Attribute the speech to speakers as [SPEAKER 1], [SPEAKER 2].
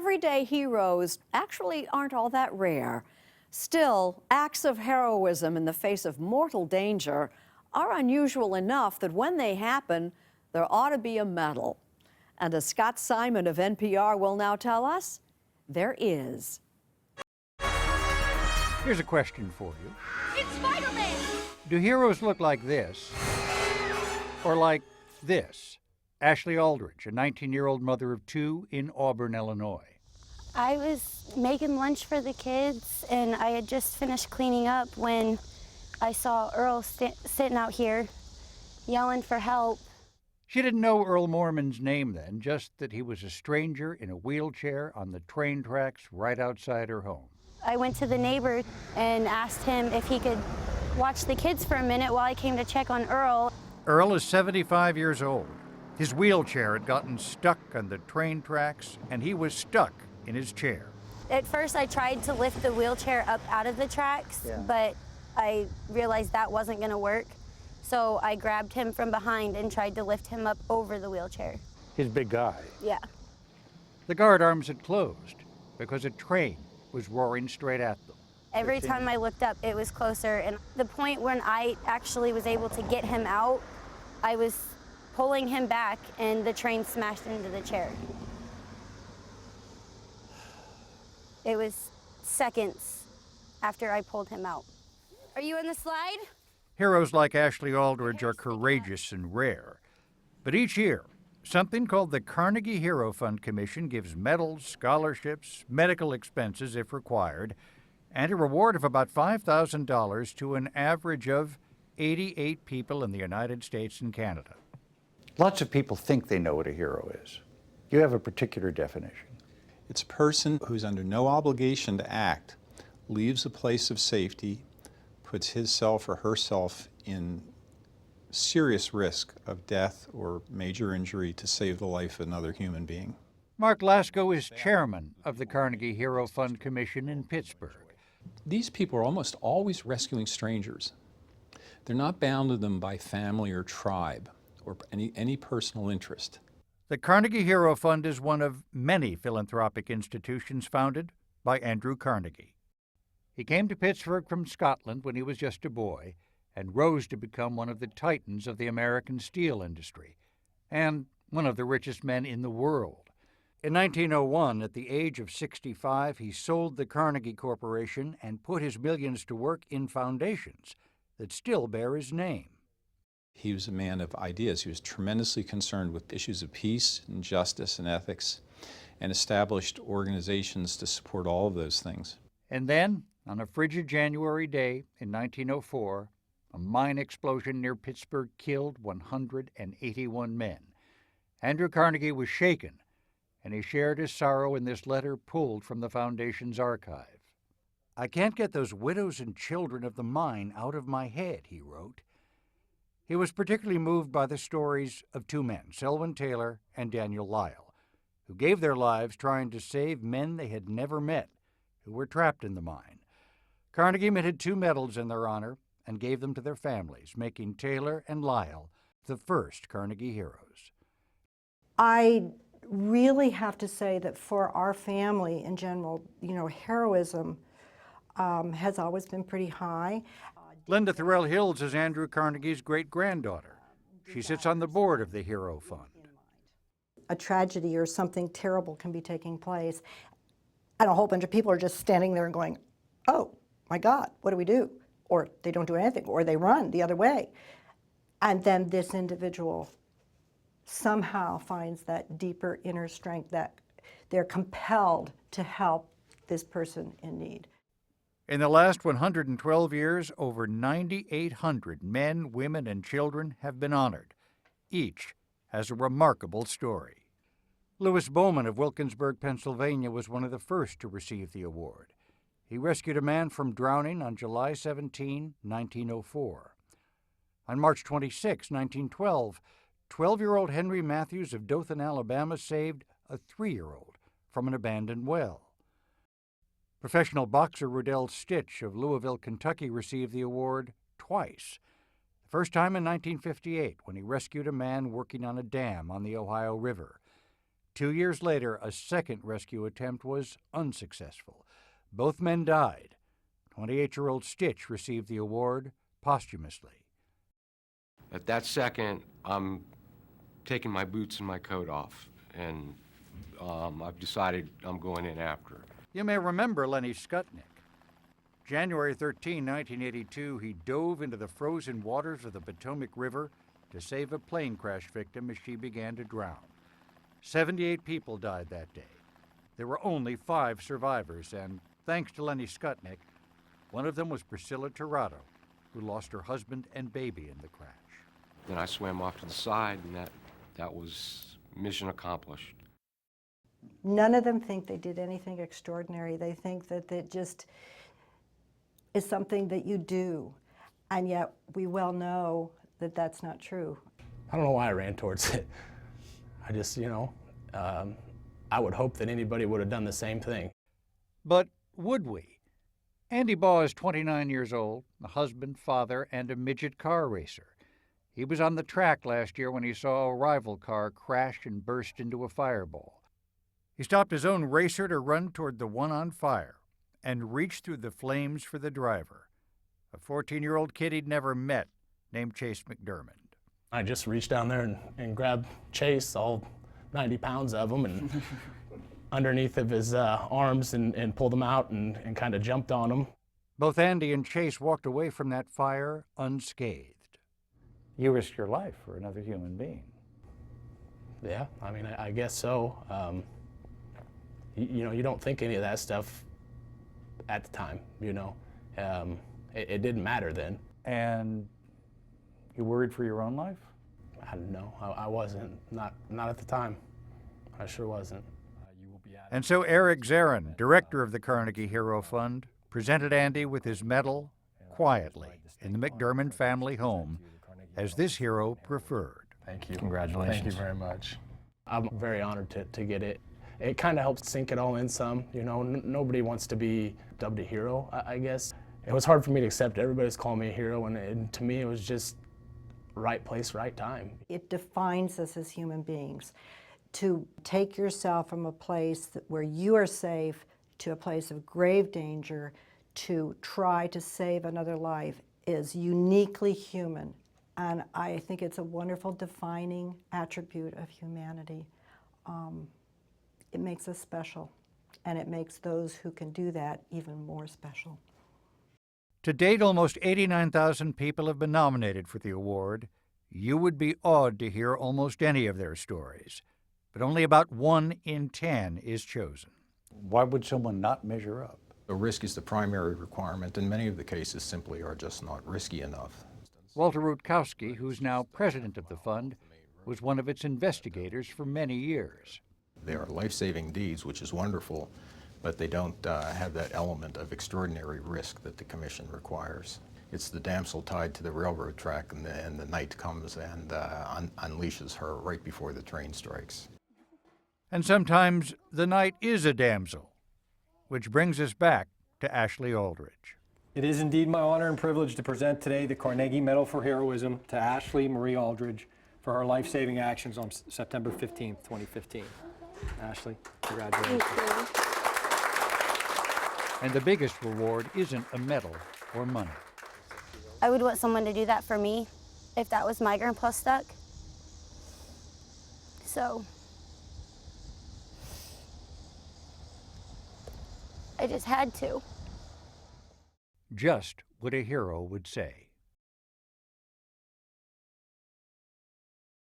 [SPEAKER 1] everyday heroes actually aren't all that rare. Still, acts of heroism in the face of mortal danger are unusual enough that when they happen, there ought to be a medal. And as Scott Simon of NPR will now tell us, there is.
[SPEAKER 2] Here's a question for you.
[SPEAKER 3] It's Spider-Man!
[SPEAKER 2] Do heroes look like this? Or like this? Ashley Aldrich, a 19-year-old mother of two in Auburn, Illinois.
[SPEAKER 4] I was making lunch for the kids, and I had just finished cleaning up when I saw Earl sitting out here yelling for help.
[SPEAKER 2] She didn't know Earl Moorman's name then, just that he was a stranger in a wheelchair on the train tracks right outside her home.
[SPEAKER 4] I went to the neighbor and asked him if he could watch the kids for a minute while I came to check on Earl.
[SPEAKER 2] Earl is 75 years old. His wheelchair had gotten stuck on the train tracks, and he was stuck in his chair.
[SPEAKER 4] At first, I tried to lift the wheelchair up out of the tracks, but I realized that wasn't going to work. So I grabbed him from behind and tried to lift him up over the wheelchair.
[SPEAKER 2] His big guy.
[SPEAKER 4] Yeah.
[SPEAKER 2] The guard arms had closed because a train was roaring straight at them.
[SPEAKER 4] Every time I looked up, it was closer. And the point when I actually was able to get him out, I was pulling him back, and the train smashed into the chair. It was seconds after I pulled him out. Are you in the slide?
[SPEAKER 2] Heroes like Ashley Aldrich are courageous and rare. But each year, something called the Carnegie Hero Fund Commission gives medals, scholarships, medical expenses if required, and a reward of about $5,000 to an average of 88 people in the United States and Canada. Lots of people think they know what a hero is. You have a particular definition.
[SPEAKER 5] It's a person who's under no obligation to act, leaves a place of safety, puts himself or herself in serious risk of death or major injury to save the life of another human being.
[SPEAKER 2] Mark Glasgow is chairman of the Carnegie Hero Fund Commission in Pittsburgh.
[SPEAKER 6] These people are almost always rescuing strangers. They're not bound to them by family or tribe or any personal interest.
[SPEAKER 2] The Carnegie Hero Fund is one of many philanthropic institutions founded by Andrew Carnegie. He came to Pittsburgh from Scotland when he was just a boy and rose to become one of the titans of the American steel industry and one of the richest men in the world. In 1901, at the age of 65, he sold the Carnegie Corporation and put his millions to work in foundations that still bear his name.
[SPEAKER 5] He was a man of ideas. He was tremendously concerned with issues of peace and justice and ethics, and established organizations to support all of those things.
[SPEAKER 2] And then, on a frigid January day in 1904, a mine explosion near Pittsburgh killed 181 men. Andrew Carnegie was shaken, and he shared his sorrow in this letter pulled from the Foundation's archive. "I can't get those widows and children of the mine out of my head," he wrote. He was particularly moved by the stories of two men, Selwyn Taylor and Daniel Lyle, who gave their lives trying to save men they had never met who were trapped in the mine. Carnegie minted 2 medals in their honor and gave them to their families, making Taylor and Lyle the first Carnegie Heroes.
[SPEAKER 7] I really have to say that for our family in general, heroism has always been pretty high.
[SPEAKER 2] Linda Tyrell Hills is Andrew Carnegie's great-granddaughter. She sits on the board of the Hero Fund.
[SPEAKER 7] A tragedy or something terrible can be taking place, and a whole bunch of people are just standing there and going, "Oh, my God, what do we do?" Or they don't do anything, or they run the other way. And then this individual somehow finds that deeper inner strength that they're compelled to help this person in need.
[SPEAKER 2] In the last 112 years, over 9,800 men, women, and children have been honored. Each has a remarkable story. Louis Bowman of Wilkinsburg, Pennsylvania, was one of the first to receive the award. He rescued a man from drowning on July 17, 1904. On March 26, 1912, 12-year-old Henry Matthews of Dothan, Alabama, saved a 3-year-old from an abandoned well. Professional boxer Riddell Stitch of Louisville, Kentucky, received the award twice. The first time in 1958, when he rescued a man working on a dam on the Ohio River. 2 years later, a second rescue attempt was unsuccessful. Both men died. 28-year-old Stitch received the award posthumously.
[SPEAKER 3] At that second, I'm taking my boots and my coat off, and I've decided I'm going in after her.
[SPEAKER 2] You may remember Lenny Skutnik. January 13, 1982, he dove into the frozen waters of the Potomac River to save a plane crash victim as she began to drown. 78 people died that day. There were only 5 survivors, and thanks to Lenny Skutnik, one of them was Priscilla Tirado, who lost her husband and baby in the crash.
[SPEAKER 3] Then I swam off to the side, and that was mission accomplished.
[SPEAKER 7] None of them think they did anything extraordinary. They think that it just is something that you do, and yet we well know that that's not true.
[SPEAKER 8] I don't know why I ran towards it. I just, I would hope that anybody would have done the same thing.
[SPEAKER 2] But would we? Andy Baugh is 29 years old, a husband, father, and a midget car racer. He was on the track last year when he saw a rival car crash and burst into a fireball. He stopped his own racer to run toward the one on fire and reached through the flames for the driver, a 14-year-old kid he'd never met named Chase McDermott.
[SPEAKER 8] I just reached down there and grabbed Chase, all 90 pounds of him, and underneath of his arms and pulled him out and kind of jumped on him.
[SPEAKER 2] Both Andy and Chase walked away from that fire unscathed. You risked your life for another human being.
[SPEAKER 8] Yeah, I mean, I guess so. You don't think any of that stuff at the time, It didn't matter then.
[SPEAKER 2] And you worried for your own life?
[SPEAKER 8] I don't know. I wasn't. Not at the time. I sure wasn't.
[SPEAKER 2] And so Eric Zarin, director of the Carnegie Hero Fund, presented Andy with his medal quietly in the McDermott family home, as this hero preferred.
[SPEAKER 8] Thank you.
[SPEAKER 9] Congratulations.
[SPEAKER 8] Thank you very much. I'm very honored to get it. It kind of helps sink it all in some. Nobody wants to be dubbed a hero, I guess. It was hard for me to accept. Everybody's calling me a hero, and to me it was just right place, right time.
[SPEAKER 7] It defines us as human beings. To take yourself from a place where you are safe to a place of grave danger to try to save another life is uniquely human. And I think it's a wonderful defining attribute of humanity. It makes us special, and it makes those who can do that even more special.
[SPEAKER 2] To date, almost 89,000 people have been nominated for the award. You would be awed to hear almost any of their stories, but only about 1 in 10 is chosen. Why would someone not measure up?
[SPEAKER 5] The risk is the primary requirement, and many of the cases simply are just not risky enough.
[SPEAKER 2] Walter Rutkowski, who's now president of the fund, was one of its investigators for many years.
[SPEAKER 5] They are life-saving deeds, which is wonderful, but they don't have that element of extraordinary risk that the commission requires. It's the damsel tied to the railroad track, and the night comes and unleashes her right before the train strikes.
[SPEAKER 2] And sometimes the night is a damsel, which brings us back to Ashley Aldrich.
[SPEAKER 9] It is indeed my honor and privilege to present today the Carnegie Medal for Heroism to Ashley Marie Aldrich for her life-saving actions on September 15th, 2015. Ashley, congratulations.
[SPEAKER 4] Thank you.
[SPEAKER 2] And the biggest reward isn't a medal or money.
[SPEAKER 4] I would want someone to do that for me if that was my grandpa stuck. So I just had to.
[SPEAKER 2] Just what a hero would say.